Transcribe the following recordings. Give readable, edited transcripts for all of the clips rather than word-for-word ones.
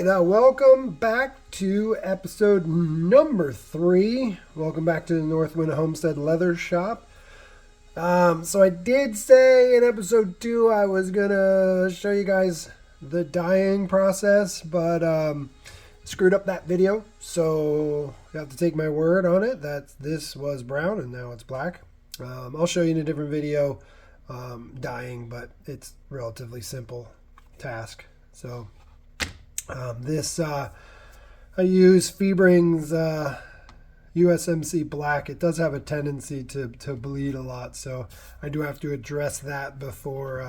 right, welcome back to episode number 3. Welcome back to the Northwind Homestead Leather Shop. So I did say in episode 2 I was gonna show you guys the dyeing process, but screwed up that video, so you have to take my word on it that this was brown and now it's black. I'll show you in a different video dyeing, but it's relatively simple task. So this I use Febring's USMC black. It does have a tendency to bleed a lot, so I do have to address that before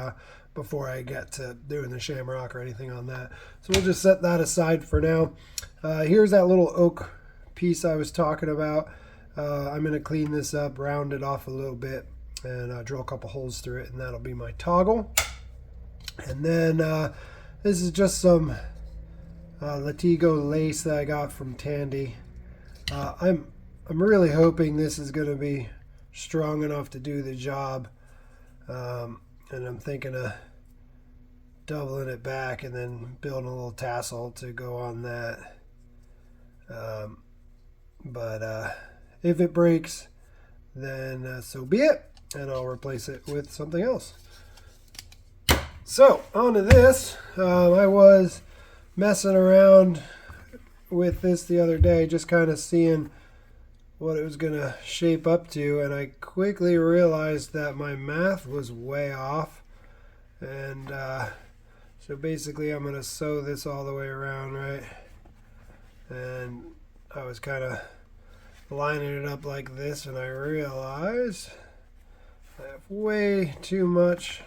I get to doing the shamrock or anything on that. So we'll just set that aside for now. Here's that little oak piece I was talking about. I'm going to clean this up, round it off a little bit, and drill a couple holes through it, and that'll be my toggle. And then this is just some Latigo lace that I got from Tandy. I'm really hoping this is going to be strong enough to do the job, and I'm thinking of doubling it back and then building a little tassel to go on that. But if it breaks, then so be it, and I'll replace it with something else. So on to this. I was messing around with this the other day, just kind of seeing what it was going to shape up to, and I quickly realized that my math was way off. And so basically I'm going to sew this all the way around, right? And I was kind of lining it up like this, and I realized I have way too much.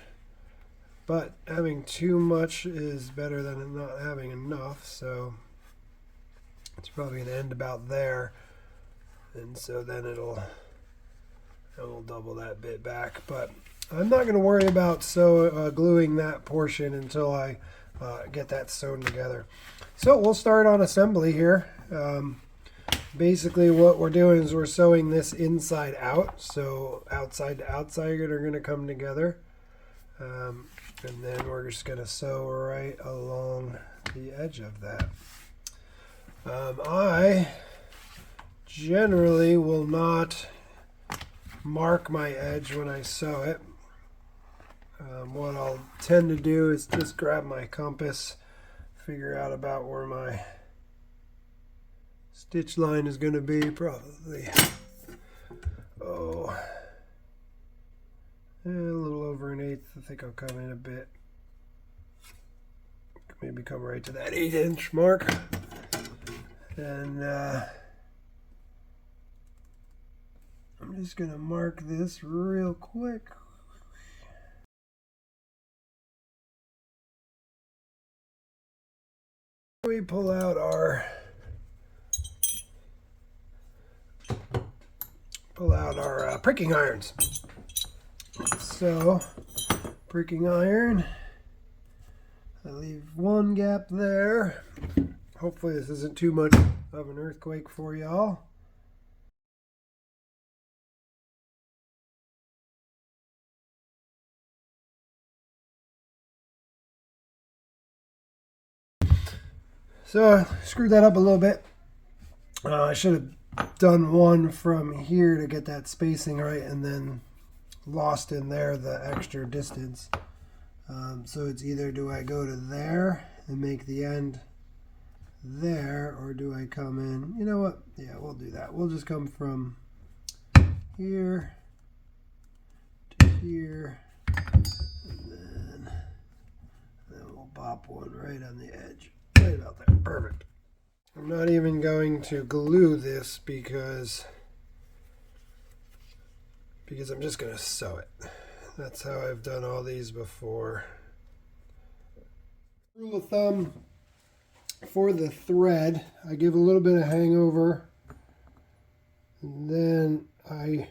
But having too much is better than not having enough, so it's probably going to end about there. And so then I will double that bit back. But I'm not going to worry about gluing that portion until I get that sewn together. So we'll start on assembly here. Basically what we're doing is we're sewing this inside out. So outside to outside are going to come together. And then we're just going to sew right along the edge of that. I generally will not mark my edge when I sew it. What I'll tend to do is just grab my compass, figure out about where my stitch line is going to be, probably a little over 1/8. I think I'll come in a bit. Maybe come right to that 8-inch mark. And I'm just going to mark this real quick. We pull out our pricking irons. So, pricking iron, I leave one gap there. Hopefully this isn't too much of an earthquake for y'all. So I screwed that up a little bit. I should have done one from here to get that spacing right, and then lost in there the extra distance. So it's either do I go to there and make the end there, or do I come in? You know what? Yeah, we'll do that. We'll just come from here to here, and then we'll pop one right on the edge. Right about there. Perfect. I'm not even going to glue this because I'm just going to sew it. That's how I've done all these before. Rule of thumb for the thread, I give a little bit of hangover, and then I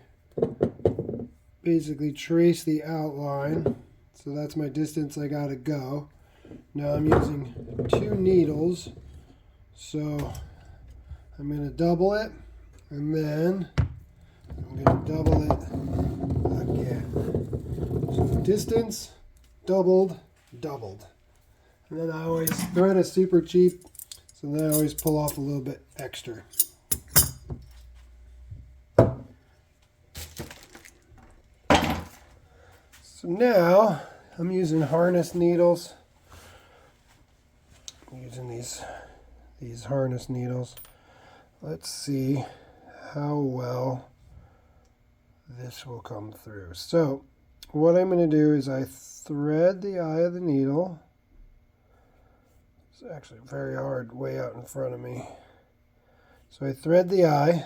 basically trace the outline. So that's my distance I got to go. Now I'm using 2 needles, so I'm going to double it, and then I'm going to double it again. So distance, doubled, doubled. And then I always thread a super cheap So then I always pull off a little bit extra. So now I'm using harness needles. I'm using these harness needles. Let's see how well this will come through. So what I'm going to do is I thread the eye of the needle. It's actually very hard way out in front of me. So I thread the eye,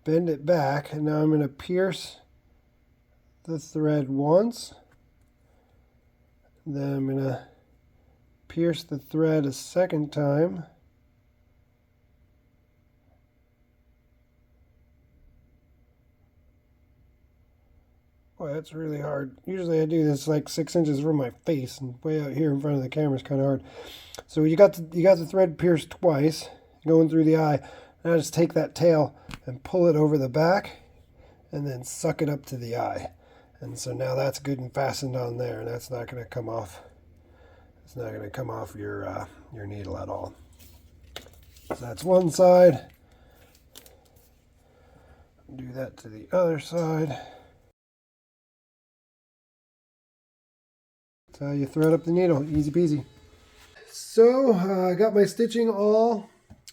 bend it back, and now I'm going to pierce the thread once. Then I'm going to pierce the thread a second time. Boy, that's really hard. Usually I do this like 6 inches from my face, and way out here in front of the camera is kind of hard. So you got the thread pierced twice, going through the eye. Now just take that tail and pull it over the back, and then suck it up to the eye. And so now that's good and fastened on there, and that's not going to come off. It's not going to come off your needle at all. So that's one side. Do that to the other side. That's how you thread up the needle, easy peasy. So I got my stitching all,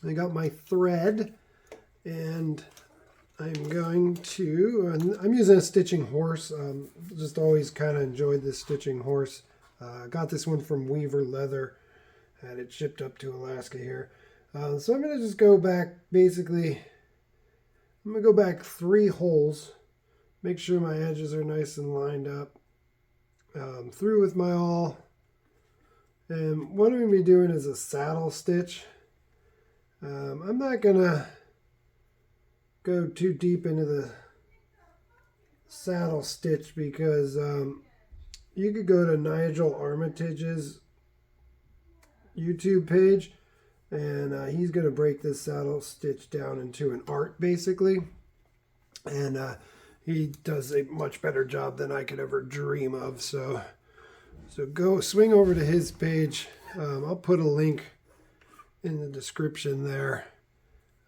I got my thread, and I'm going to, I'm using a stitching horse. Just always kind of enjoyed this stitching horse. Got this one from Weaver Leather, had it shipped up to Alaska here. So I'm going to just go back, basically, I'm going to go back 3 holes, make sure my edges are nice and lined up. Through with my awl, and what I'm going to be doing is a saddle stitch. I'm not going to go too deep into the saddle stitch because you could go to Nigel Armitage's YouTube page, and he's going to break this saddle stitch down into an art basically, and he does a much better job than I could ever dream of. So go swing over to his page. I'll put a link in the description there.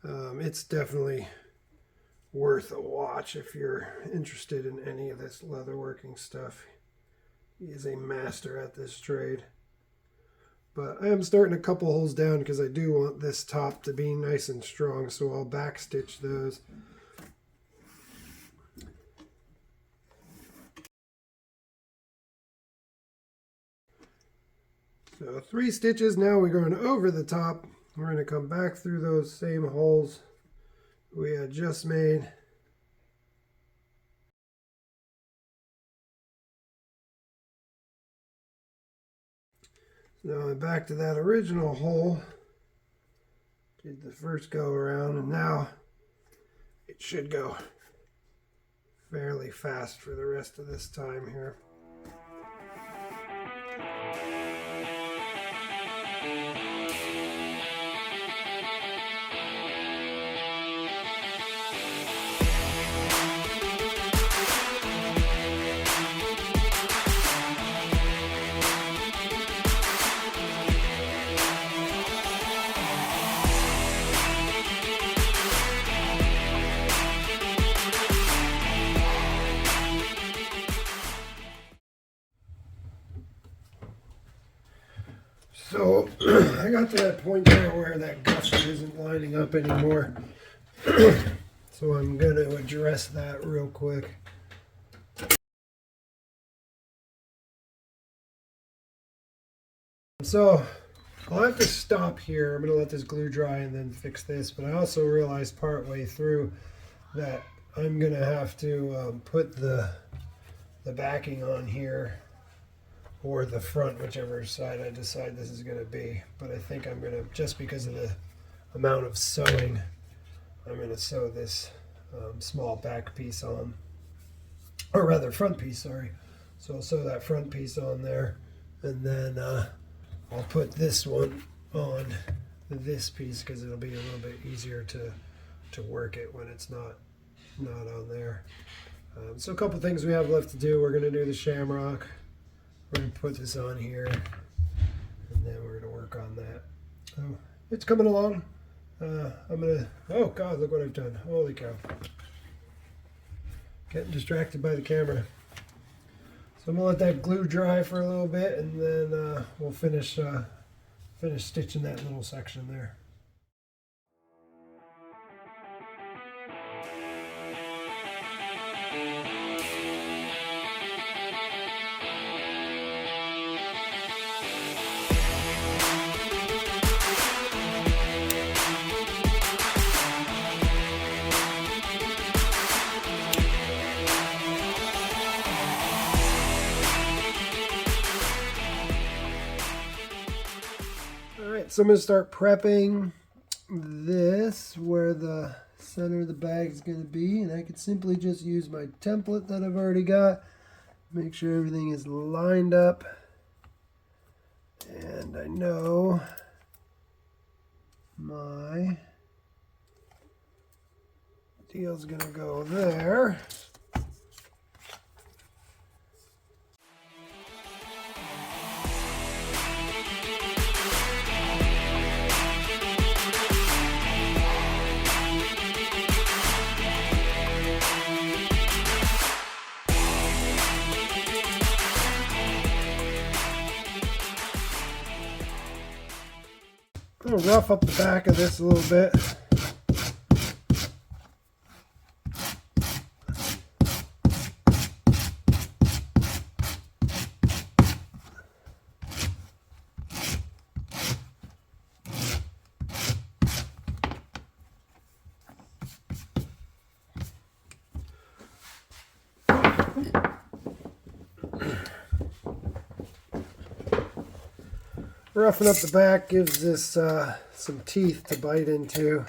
It's definitely worth a watch if you're interested in any of this leatherworking stuff. He is a master at this trade. But I am starting a couple holes down because I do want this top to be nice and strong, so I'll back stitch those. So 3 stitches, now we're going over the top. We're going to come back through those same holes we had just made. Now I'm back to that original hole. Did the first go around, and now it should go fairly fast for the rest of this time here. So I got to that point there where that gusset isn't lining up anymore. So I'm going to address that real quick. So I'll have to stop here. I'm going to let this glue dry and then fix this. But I also realized partway through that I'm going to have to put the backing on here, or the front, whichever side I decide this is going to be. But I think I'm going to, just because of the amount of sewing, I'm going to sew this small back piece on, or rather front piece, sorry. So I'll sew that front piece on there, and then I'll put this one on this piece because it'll be a little bit easier to work it when it's not on there. So a couple things we have left to do. We're going to do the shamrock. We're going to put this on here, and then we're going to work on that. So it's coming along. I'm gonna, oh God, look what I've done. Holy cow. Getting distracted by the camera. So I'm gonna let that glue dry for a little bit, and then we'll finish stitching that little section there. So I'm going to start prepping this where the center of the bag is going to be, and I could simply just use my template that I've already got, make sure everything is lined up, and I know my deal's going to go there. I'm going to rough up the back of this a little bit. Roughing up the back gives this some teeth to bite into.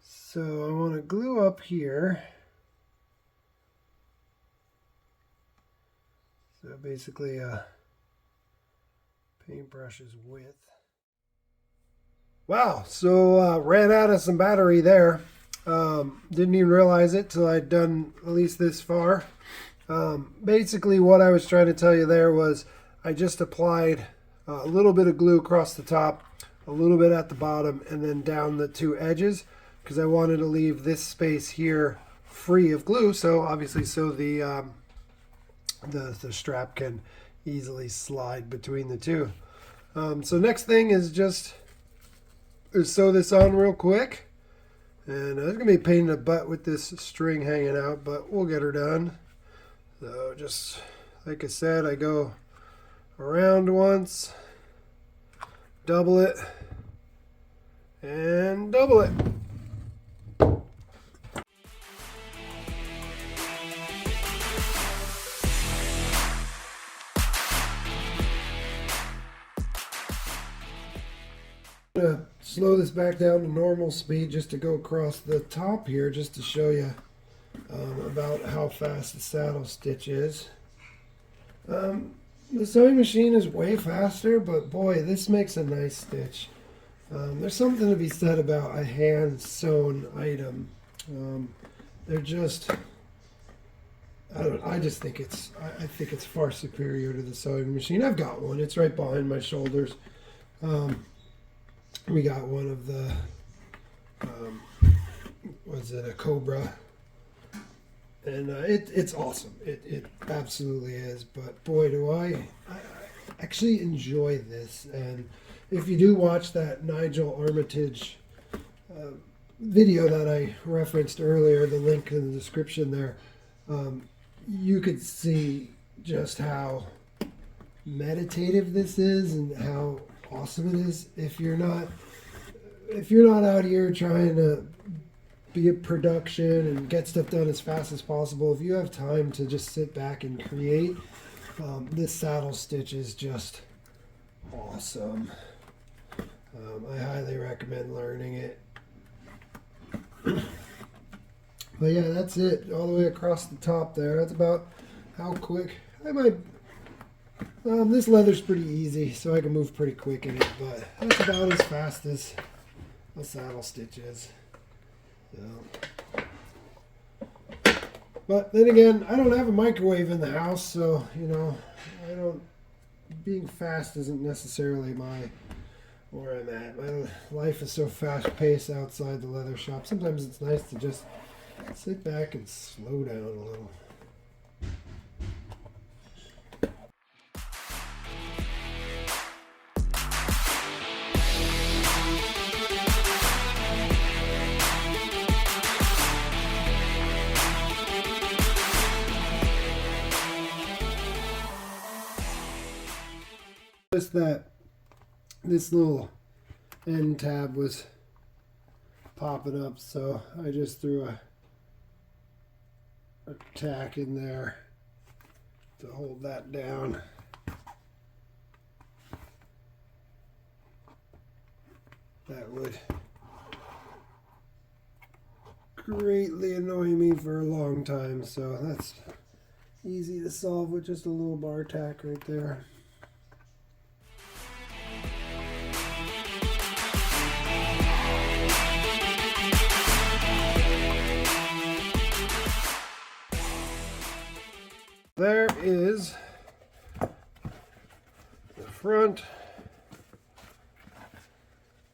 So I want to glue up here. So basically a paintbrush's width. Wow, so ran out of some battery there. Didn't even realize it till I'd done at least this far. Basically what I was trying to tell you there was I just applied a little bit of glue across the top, a little bit at the bottom, and then down the two edges because I wanted to leave this space here free of glue, so obviously so the strap can easily slide between the two. So next thing is just sew this on real quick. And it's going to be a pain in the butt with this string hanging out, but we'll get her done. So just like I said, I go around once, double it, and double it. I'm going to slow this back down to normal speed just to go across the top here, just to show you about how fast the saddle stitch is. The sewing machine is way faster, but boy, this makes a nice stitch. There's something to be said about a hand sewn item. They're just, I just think I think it's far superior to the sewing machine. I've got one. It's right behind my shoulders. We got one of the, was it a Cobra? And it's awesome. It absolutely is. But boy, do I actually enjoy this. And if you do watch that Nigel Armitage video that I referenced earlier, the link in the description there, you could see just how meditative this is and how awesome it is. If you're not out here trying to be a production and get stuff done as fast as possible, if you have time to just sit back and create, this saddle stitch is just awesome. I highly recommend learning it. But yeah, that's it all the way across the top there. That's about how quick I might. This leather's pretty easy, so I can move pretty quick in it, but that's about as fast as a saddle stitch is. So. But then again, I don't have a microwave in the house, so, you know, being fast isn't necessarily where I'm at. My life is so fast paced outside the leather shop. Sometimes it's nice to just sit back and slow down a little. Noticed that this little end tab was popping up, so I just threw a tack in there to hold that down. That would greatly annoy me for a long time, so that's easy to solve with just a little bar tack right there. There is the front,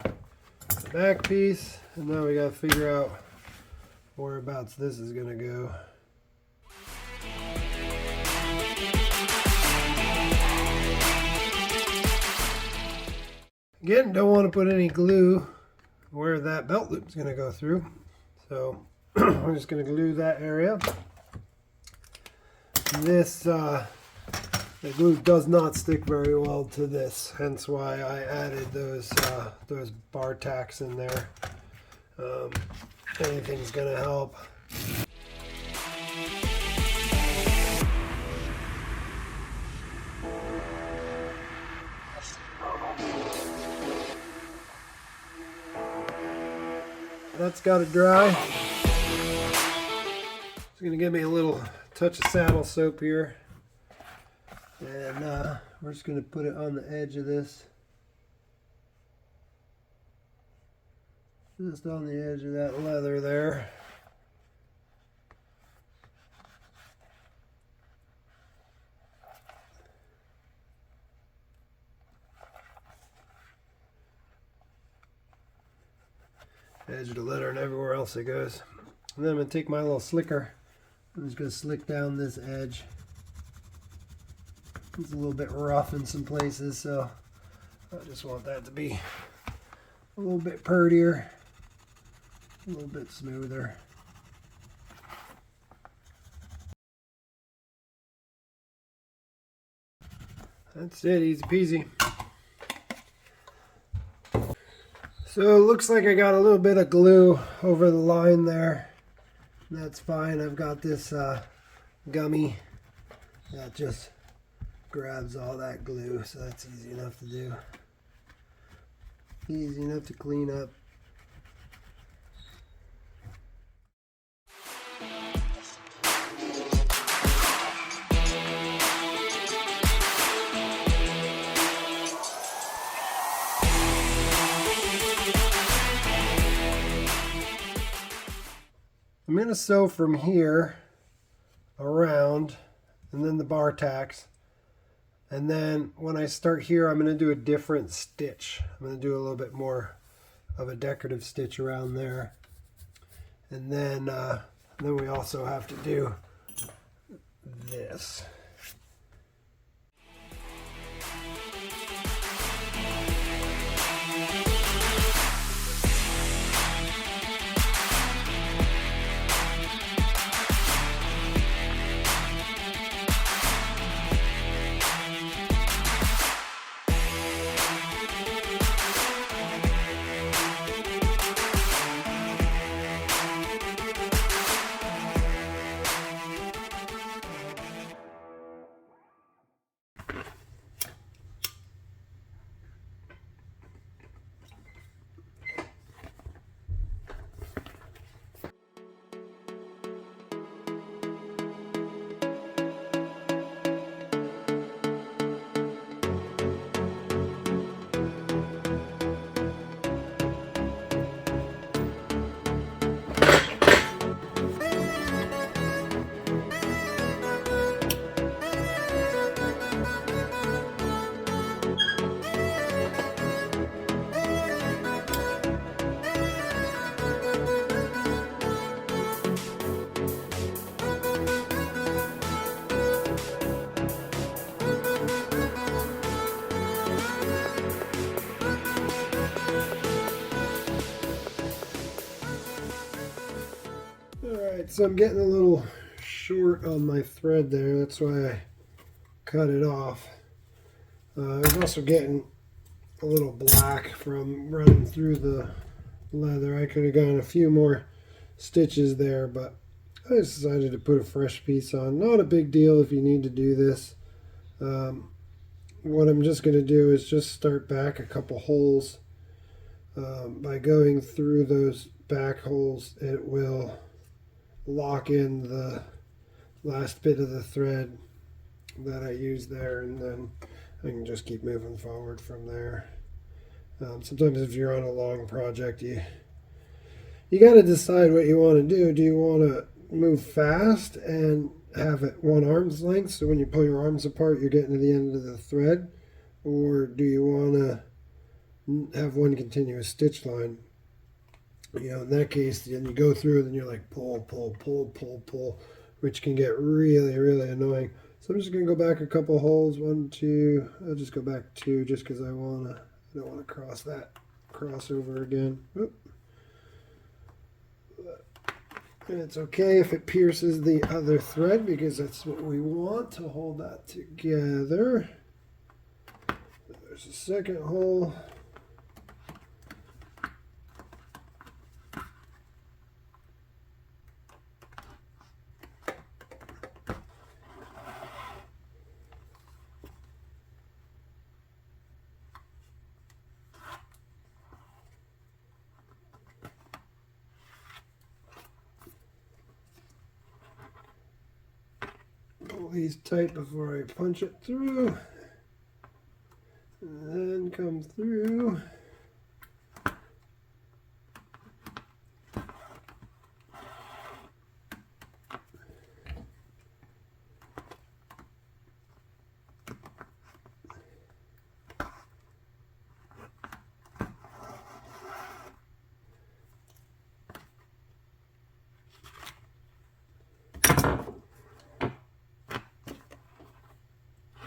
the back piece, and now we got to figure out whereabouts this is going to go. Again, don't want to put any glue where that belt loop is going to go through, so I'm just going to glue that area. This the glue does not stick very well to this, hence why I added those bar tacks in there. Anything's gonna help. That's got to dry. It's gonna give me a little touch of saddle soap here, and we're just going to put it on the edge of this, just on the edge of that leather there. Edge of the leather and everywhere else it goes. And then I'm going to take my little slicker. I'm just going to slick down this edge. It's a little bit rough in some places, so I just want that to be a little bit purtier, a little bit smoother. That's it, easy peasy. So it looks like I got a little bit of glue over the line there. That's fine. I've got this gummy that just grabs all that glue, so that's easy enough to do. Easy enough to clean up. I'm going to sew from here around, and then the bar tacks, and then when I start here I'm going to do a different stitch. I'm going to do a little bit more of a decorative stitch around there, and then we also have to do this. So I'm getting a little short on my thread there. That's why I cut it off. I was also getting a little black from running through the leather. I could have gotten a few more stitches there, but I decided to put a fresh piece on. Not a big deal if you need to do this. What I'm just going to do is just start back a couple holes. By going through those back holes, it will lock in the last bit of the thread that I used there, and then I can just keep moving forward from there. Sometimes if you're on a long project, you got to decide what you want to do. Do you want to move fast and have it one arm's length, so when you pull your arms apart you're getting to the end of the thread, or do you want to have one continuous stitch line? You know, in that case, then you go through and then you're like pull, pull, pull, pull, pull, which can get really, really annoying. So I'm just going to go back a couple holes, 1, 2, I'll just go back 2 just because I don't want to cross that crossover again. Oop. And it's okay if it pierces the other thread because that's what we want to hold that together. There's a second hole. Pull these tight before I punch it through, and then come through.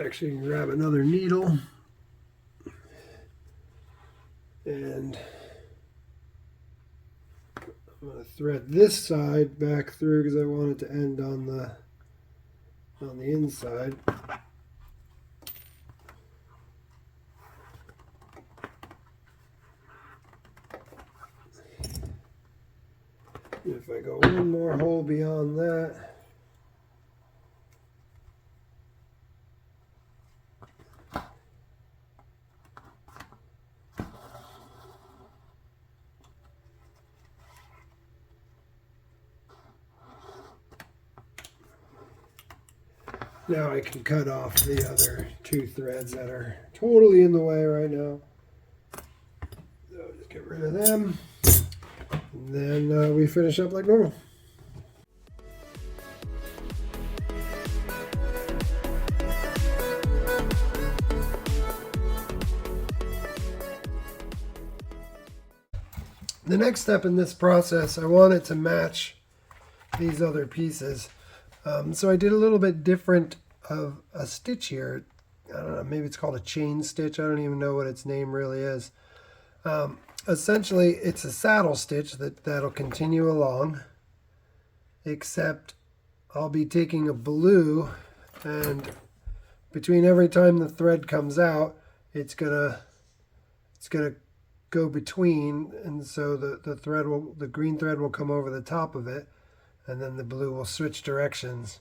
Actually, you can grab another needle and I'm going to thread this side back through because I want it to end on the inside. If I go one more hole beyond that, now I can cut off the other 2 threads that are totally in the way right now. So just get rid of them, and then we finish up like normal. The next step in this process, I want it to match these other pieces. So I did a little bit different of a stitch here. I don't know, maybe it's called a chain stitch. I don't even know what its name really is. Essentially, it's a saddle stitch that'll continue along, except I'll be taking a blue, and between every time the thread comes out, it's gonna go between, and so the green thread will come over the top of it, and then the blue will switch directions.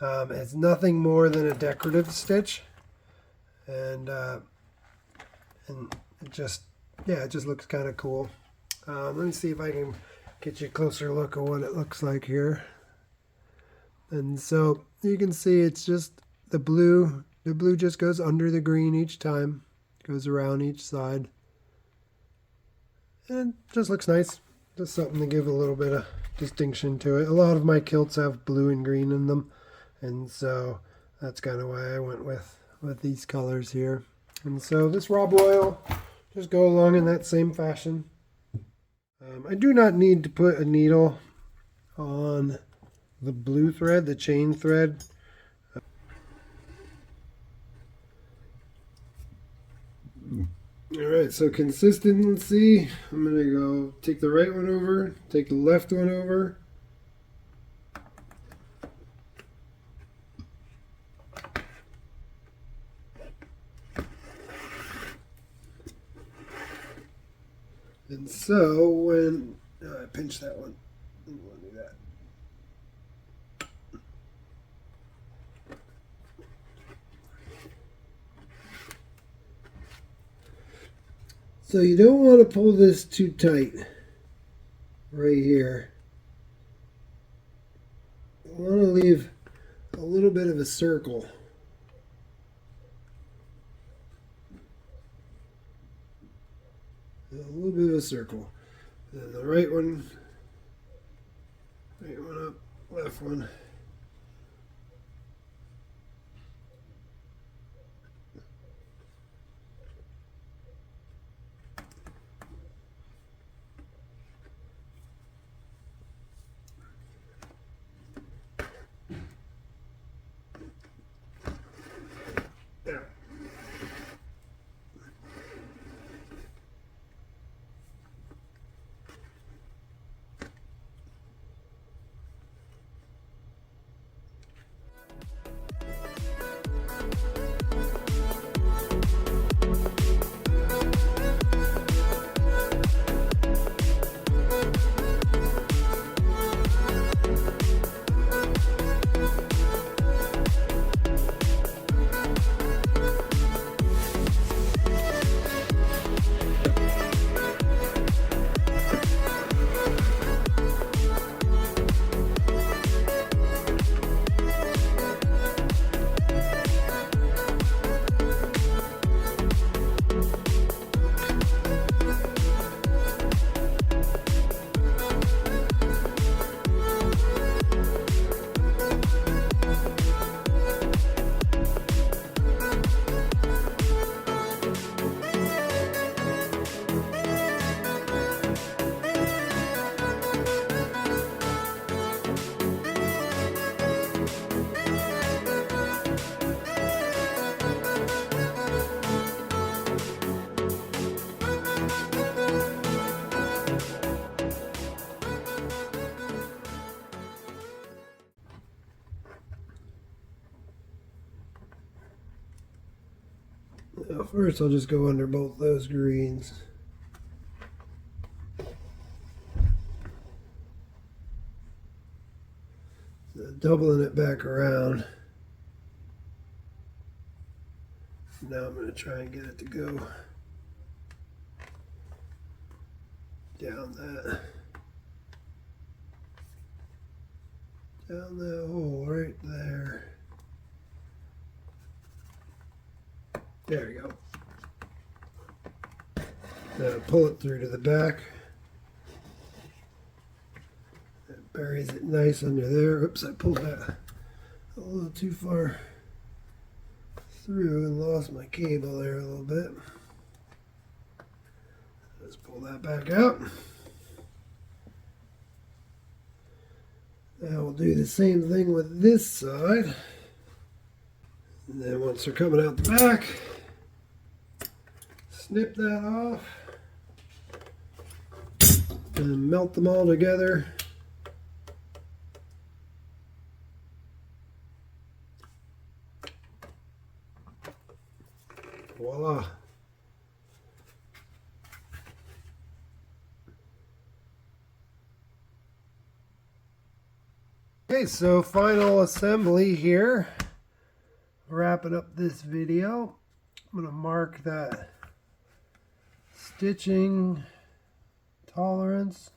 It's nothing more than a decorative stitch, and it just looks kind of cool. Let me see if I can get you a closer look at what it looks like here. And so you can see it's just the blue just goes under the green each time, goes around each side, and just looks nice. Just something to give a little bit of distinction to it. A lot of my kilts have blue and green in them, and so that's kind of why I went with these colors here. And so this Rob Royal, just go along in that same fashion. I do not need to put a needle on the blue thread, the chain thread. Alright, so consistency, I'm going to go take the right one over, take the left one over, And so when I pinch that one, I don't want to do that. So you don't want to pull this too tight right here. You want to leave a little bit of a circle. A little bit of a circle. Then the right one up, left one. Now first I'll just go under both those greens. Doubling it back around. Now I'm going to try and get it to go down that hole right there. There we go. Now pull it through to the back. That buries it nice under there. Oops, I pulled that a little too far through and lost my cable there a little bit. Let's pull that back out. Now we'll do the same thing with this side. And then once they're coming out the back, snip that off and melt them all together. Voila. Okay, so final assembly here. Wrapping up this video. I'm going to mark that stitching tolerance.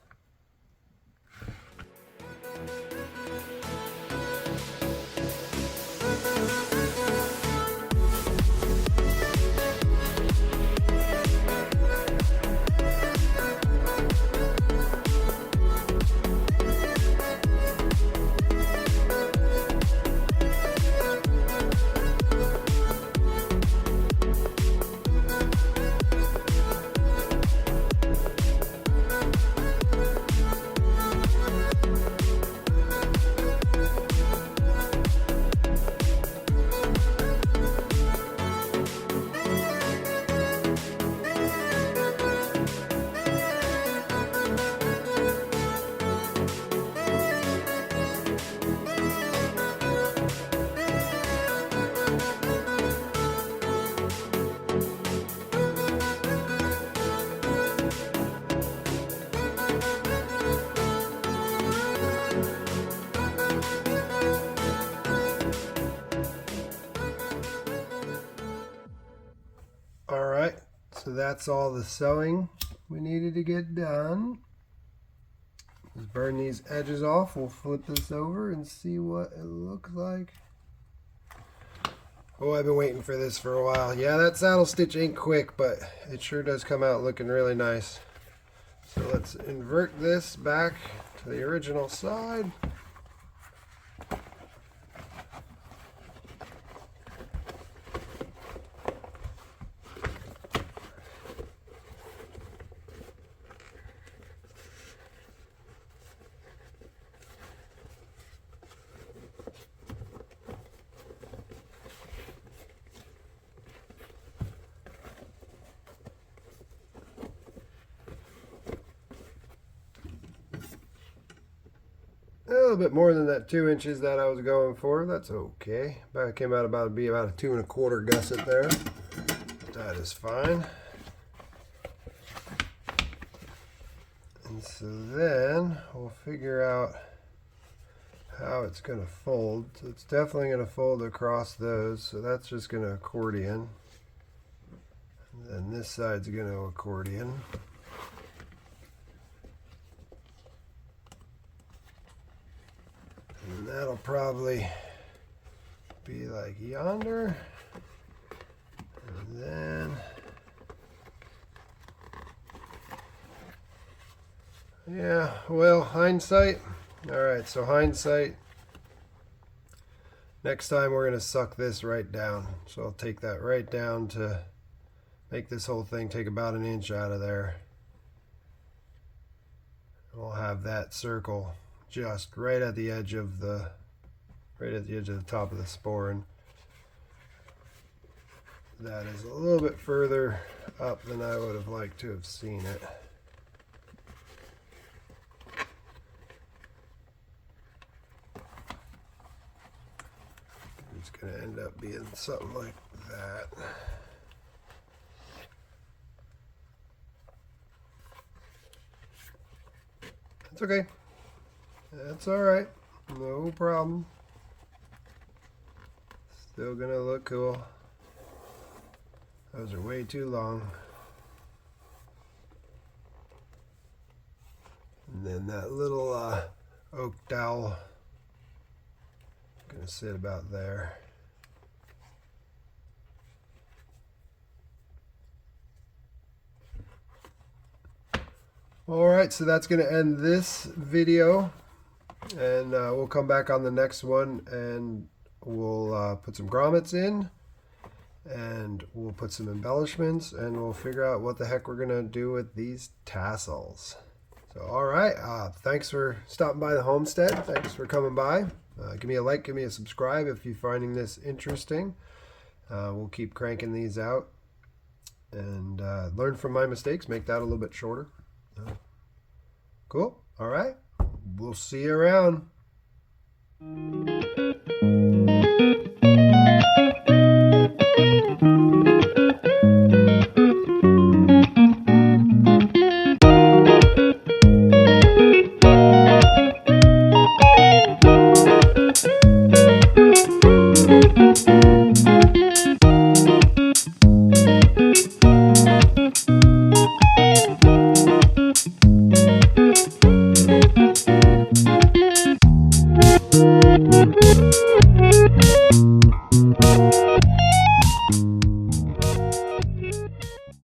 that's all the sewing we needed to get done. Just burn these edges off. We'll flip this over and see what it looks like. Oh, I've been waiting for this for a while. Yeah, that saddle stitch ain't quick, but it sure does come out looking really nice. So let's invert this back to the original side. A little bit more than that 2 inches that I was going for. That's okay. But it came out about to be about a 2 1/4 gusset there. That is fine. And so then we'll figure out how it's going to fold. So it's definitely going to fold across those. So that's just going to accordion. And then this side's going to accordion. And that'll probably be like yonder. And then yeah, well, hindsight. All right, so hindsight. Next time we're going to suck this right down. So I'll take that right down to make this whole thing take about 1 inch out of there. We'll have that circle just right at the edge of the top of the sporran. That is a little bit further up than I would have liked to have seen it. It's going to end up being something like that. It's okay. That's all right. No problem. Still gonna look cool. Those are way too long. And then that little oak dowel gonna sit about there. All right, so that's gonna end this video. And we'll come back on the next one and we'll put some grommets in and we'll put some embellishments and we'll figure out what the heck we're gonna do with these tassels. So all right, thanks for stopping by the homestead. Thanks for coming by. Give me a like, give me a subscribe if you're finding this interesting. We'll keep cranking these out and learn from my mistakes, make that a little bit shorter. Cool. All right. We'll see you around.